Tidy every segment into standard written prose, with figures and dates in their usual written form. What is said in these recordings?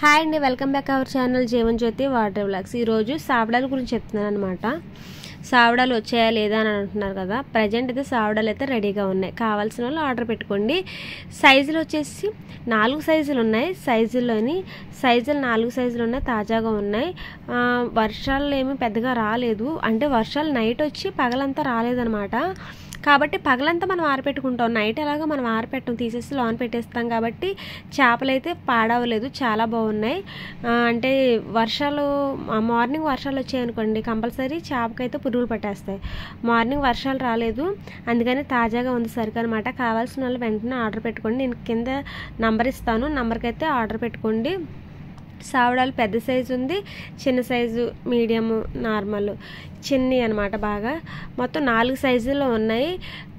Hi అండి, welcome back our channel Jeevan Jyothi water blogs. ఈరోజు సావడాల గురించి చెప్తున్నాను అనమాట. సావడాలు వచ్చాయా లేదా అని అంటున్నారు కదా. ప్రజెంట్ అయితే సావడాలు అయితే రెడీగా ఉన్నాయి. కావాల్సిన వాళ్ళు ఆర్డర్ పెట్టుకోండి. సైజులు వచ్చేసి 4 సైజులు ఉన్నాయి. సైజులు 4 సైజులు ఉన్నాయి, తాజాగా ఉన్నాయి. వర్షాలు ఏమీ పెద్దగా రాలేదు, అంటే వర్షాలు నైట్ వచ్చి పగలంతా రాలేదనమాట. కాబట్టి పగలంతా మనం ఆరపెట్టుకుంటాం, నైట్ ఎలాగో మనం ఆరపెట్టం, తీసేసి లోన్ పెట్టేస్తాం. కాబట్టి చేపలు అయితే పాడవలేదు, చాలా బాగున్నాయి. అంటే మార్నింగ్ వర్షాలు వచ్చాయనుకోండి, కంపల్సరీ చేపకైతే పురుగులు పట్టేస్తాయి. మార్నింగ్ వర్షాలు రాలేదు, అందుకని తాజాగా ఉంది సరుకు అనమాట. కావాల్సిన వాళ్ళు వెంటనే ఆర్డర్ పెట్టుకోండి. నేను కింద నంబర్ ఇస్తాను, నంబర్కి అయితే ఆర్డర్ పెట్టుకోండి. సావడాలు పెద్ద సైజు ఉంది, చిన్న సైజు, మీడియము, నార్మల్, చిన్ని అనమాట. బాగా మొత్తం 4 సైజుల్లో ఉన్నాయి.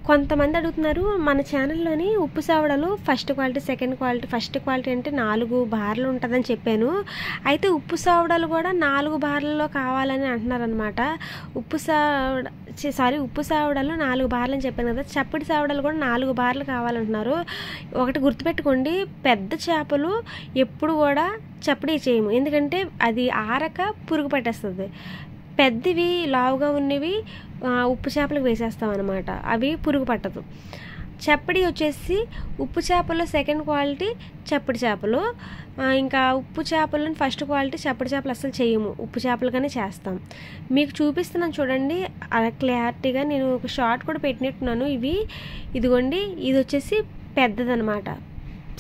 కొంతమంది అడుగుతున్నారు మన ఛానల్లోని ఉప్పు సావడాలు first quality, second quality. First quality అంటే 4 బార్లు ఉంటుందని చెప్పాను. అయితే ఉప్పు సావడాలు కూడా 4 బార్లలో కావాలని అంటున్నారనమాట. ఉప్పు సావడాలు 4 బార్లు అని చెప్పాను కదా. చప్పటి సావడాలు కూడా 4 బార్లు కావాలంటున్నారు. ఒకటి గుర్తుపెట్టుకోండి, పెద్ద చేపలు ఎప్పుడు కూడా చప్పడి చేయము, ఎందుకంటే అది ఆరక పురుగు పట్టేస్తుంది. పెద్దవి లావుగా ఉన్నవి ఉప్పు చేపలకు వేసేస్తాం అనమాట, అవి పురుగు పట్టదు. చప్పడి వచ్చేసి ఉప్పు చేపల్లో సెకండ్ క్వాలిటీ చప్పడి చేపలు. ఇంకా ఉప్పు చేపలను ఫస్ట్ క్వాలిటీ చప్పడి చేపలు అసలు చేయము, ఉప్పు చేపలుగానే చేస్తాం. మీకు చూపిస్తున్నాను చూడండి క్లారిటీగా. నేను ఒక షార్ట్ కూడా పెట్టినట్టున్నాను. ఇదిగోండి, ఇది వచ్చేసి పెద్దదనమాట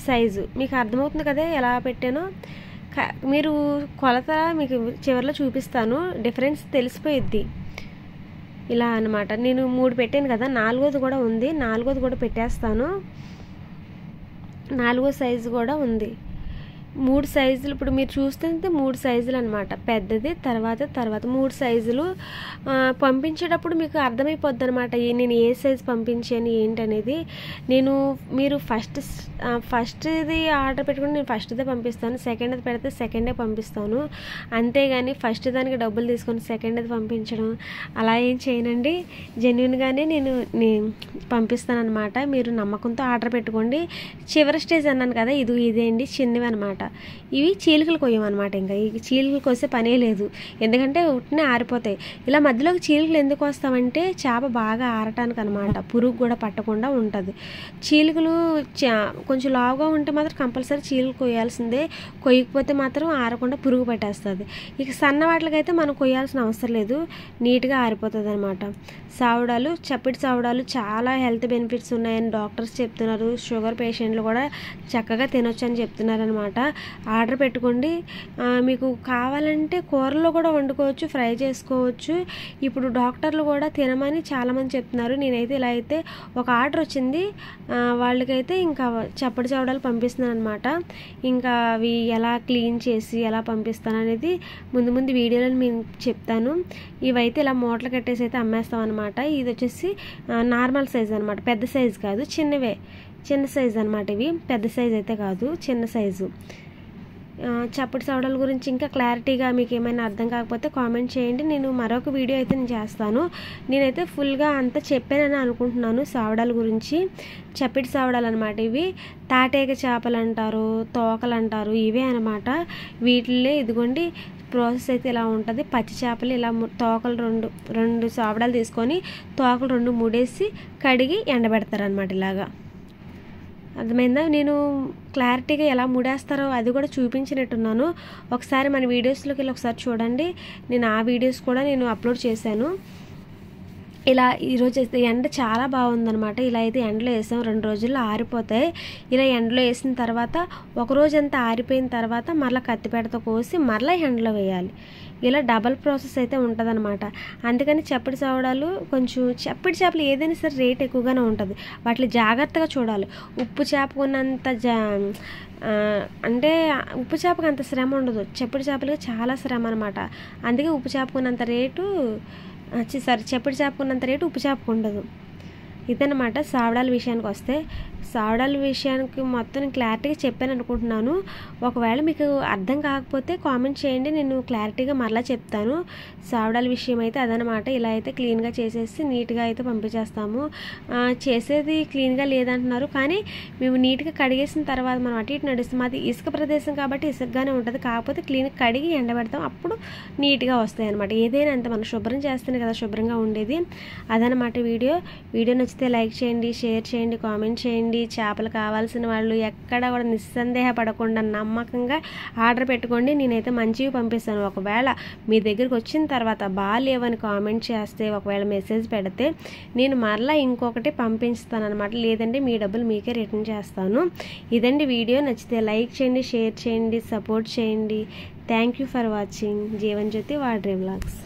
సైజు. మీకు అర్థమవుతుంది కదా ఎలా పెట్టానో. మీరు కొలత మీకు చివరిలో చూపిస్తాను, డిఫరెన్స్ తెలిసిపోయిద్ది. ఇలా అనమాట. నేను 3 పెట్టాను కదా, 4వది కూడా ఉంది. 4వది కూడా పెట్టేస్తాను. 4వ సైజు కూడా ఉంది. 3 సైజులు ఇప్పుడు మీరు చూస్తుంటే 3 సైజులు అనమాట. పెద్దది, తర్వాత 3 సైజులు. పంపించేటప్పుడు మీకు అర్థమైపోద్ది అనమాట నేను ఏ సైజు పంపించాను ఏంటనేది. మీరు ఫస్ట్ది ఆర్డర్ పెట్టుకుని నేను ఫస్ట్దే పంపిస్తాను, సెకండ్ది పెడితే సెకండే పంపిస్తాను. అంతేగాని ఫస్ట్ దానికి డబ్బులు తీసుకొని సెకండ్ది పంపించడం అలా ఏం చేయనండి. జెన్యున్గానే నేను పంపిస్తాను అనమాట. మీరు నమ్మకంతో ఆర్డర్ పెట్టుకోండి. చివరి స్టేజ్ అన్నాను కదా, ఇదే అండి, చిన్నవి అనమాట. ఇవి చీలికలు కొయ్యమన్నమాట. ఇంకా ఈ చీలికలు కోసే పనే లేదు, ఎందుకంటే ఉట్టినే ఆరిపోతాయి. ఇలా మధ్యలోకి చీలికలు ఎందుకు వస్తామంటే చేప బాగా ఆరటానికి అనమాట, పురుగు కూడా పట్టకుండా ఉంటుంది. చీలికలు కొంచెం లావుగా ఉంటే మాత్రం కంపల్సరీ చీలికలు కొయ్యాల్సిందే, కొయ్యకపోతే మాత్రం ఆరకుండా పురుగు పట్టేస్తుంది. ఇక సన్న వాటికైతే మనం కొయ్యాల్సిన అవసరం లేదు, నీట్గా ఆరిపోతుంది అనమాట. సావడాలు, చప్పటి సావడాలు చాలా హెల్త్ బెనిఫిట్స్ ఉన్నాయని డాక్టర్స్ చెప్తున్నారు. షుగర్ పేషెంట్లు కూడా చక్కగా తినొచ్చు అని చెప్తున్నారు అనమాట. ఆర్డర్ పెట్టుకోండి. మీకు కావాలంటే కూరల్లో కూడా వండుకోవచ్చు, ఫ్రై చేసుకోవచ్చు. ఇప్పుడు డాక్టర్లు కూడా తినమని చాలామంది చెప్తున్నారు. నేనైతే ఇలా అయితే ఒక ఆర్డర్ వచ్చింది, వాళ్ళకైతే ఇంకా చప్పటి చావడాలు పంపిస్తున్నాను అనమాట. ఇంకా అవి ఎలా క్లీన్ చేసి ఎలా పంపిస్తాను అనేది ముందు వీడియోలో నేను చెప్తాను. ఇవైతే ఇలా మూటలు కట్టేసి అయితే అమ్మేస్తాం అనమాట. ఇది వచ్చేసి నార్మల్ సైజ్ అనమాట, పెద్ద సైజు కాదు, చిన్న సైజు అనమాట. ఇవి పెద్ద సైజు అయితే కాదు, చిన్న సైజు. చప్పటి సవడాల గురించి ఇంకా క్లారిటీగా మీకు ఏమైనా అర్థం కాకపోతే కామెంట్ చేయండి. నేను మరొక వీడియో అయితే చేస్తాను. నేనైతే ఫుల్గా అంతా చెప్పానని అనుకుంటున్నాను సావడాల గురించి. చప్పటి సావడాలు అనమాట. ఇవి తాటేక చేపలు అంటారు, తోకలు అంటారు, ఇవే అనమాట. వీటిల్లో ఇదిగోండి ప్రాసెస్ అయితే ఇలా ఉంటుంది. పచ్చి చేపలు ఇలా తోకలు రెండు సావడాలు తీసుకొని తోకలు 2 ముడేసి కడిగి ఎండబెడతారు అనమాట. ఇలాగా అర్థమైందా? నేను క్లారిటీగా ఎలా ముడేస్తారో అది కూడా చూపించినట్టున్నాను. ఒకసారి మన వీడియోస్లోకి వెళ్ళి ఒకసారి చూడండి. నేను ఆ వీడియోస్ కూడా నేను అప్లోడ్ చేశాను. ఇలా ఈరోజు అయితే ఎండ చాలా బాగుందనమాట. ఇలా అయితే ఎండలో వేసాం, 2 రోజుల్లో ఆరిపోతాయి. ఇలా ఎండలో వేసిన తర్వాత ఒక రోజు అంతా ఆరిపోయిన తర్వాత మరలా కత్తిపేటతో కోసి మరలా ఎండలో వేయాలి. ఇలా డబల్ ప్రాసెస్ అయితే ఉంటుందన్నమాట. అందుకని చప్పటి సావడాలు చప్పటి చేపలు ఏదైనా సరే రేట్ ఎక్కువగానే ఉంటుంది. వాటిని జాగ్రత్తగా చూడాలి. ఉప్పు చేపకున్నంత అంటే ఉప్పు చేపకు అంత శ్రమ ఉండదు, చప్పటి చేపలకి చాలా శ్రమ అనమాట. అందుకే ఉప్పు చేపకున్నంత రేటు చప్పటి చేపకున్నంత రేటు ఉప్పు చేపకు ఉండదు. ఇదన్నమాట సావడాల విషయానికి వస్తే. సావడాల విషయానికి మొత్తం క్లారిటీగా చెప్పాను అనుకుంటున్నాను. ఒకవేళ మీకు అర్థం కాకపోతే కామెంట్ చేయండి, నేను క్లారిటీగా మరలా చెప్తాను. సావడాల విషయం అయితే అదనమాట. ఇలా అయితే క్లీన్గా చేసేసి నీట్గా అయితే పంపించేస్తాము. చేసేది క్లీన్గా లేదంటున్నారు, కానీ మేము నీట్గా కడిగేసిన తర్వాత మనం అటు ఇటు నడుస్తాం. అది ఇసుక ప్రదేశం కాబట్టి ఇసుకగానే ఉంటుంది, కాకపోతే క్లీన్గా కడిగి ఎండబెడతాం, అప్పుడు నీట్గా వస్తాయి అనమాట. ఏదైనా అంత మనం శుభ్రం చేస్తేనే కదా శుభ్రంగా ఉండేది. అదనమాట వీడియో నచ్చితే లైక్ చేయండి, షేర్ చేయండి, కామెంట్ చేయండి. చేపలు కావాల్సిన వాళ్ళు ఎక్కడ కూడా నిస్సందేహపడకుండా నమ్మకంగా ఆర్డర్ పెట్టుకోండి. నేనైతే మంచివి పంపిస్తాను. ఒకవేళ మీ దగ్గరికి వచ్చిన తర్వాత బాగాలేవని కామెంట్ చేస్తే, ఒకవేళ మెసేజ్ పెడితే నేను మరలా ఇంకొకటి పంపిస్తాను అనమాట. లేదంటే మీ డబ్బులు మీకే రిటర్న్ చేస్తాను. ఇదండి వీడియో. నచ్చితే లైక్ చేయండి, షేర్ చేయండి, సపోర్ట్ చేయండి. Thank you for watching Jeevan Jyothi Vadre vlogs.